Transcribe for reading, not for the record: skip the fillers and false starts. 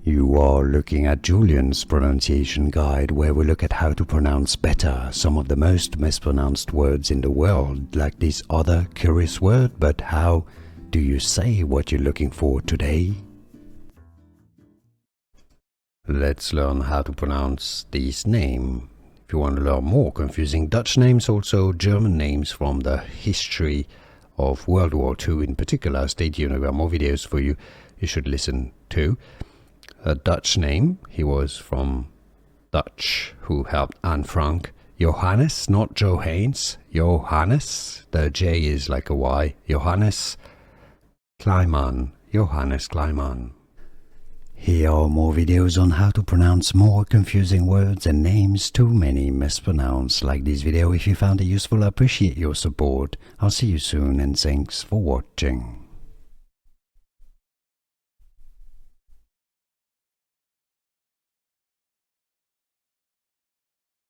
You are looking at Julian's pronunciation guide, where we look at how to pronounce better some of the most mispronounced words in the world, like this other curious word. But how do you say what you're looking for today? Let's learn how to pronounce this name. If you want to learn more confusing Dutch names, also German names from the history of World War II in particular, stay tuned, I've got more videos for you should listen to. A Dutch name, he was from Dutch, who helped Anne Frank. Johannes, not Johannes, Johannes, the J is like a Y, Johannes Kleiman, Johannes Kleiman. Here are more videos on how to pronounce more confusing words and names too many mispronounced. Like this video if you found it useful. I appreciate your support. I'll see you soon and thanks for watching.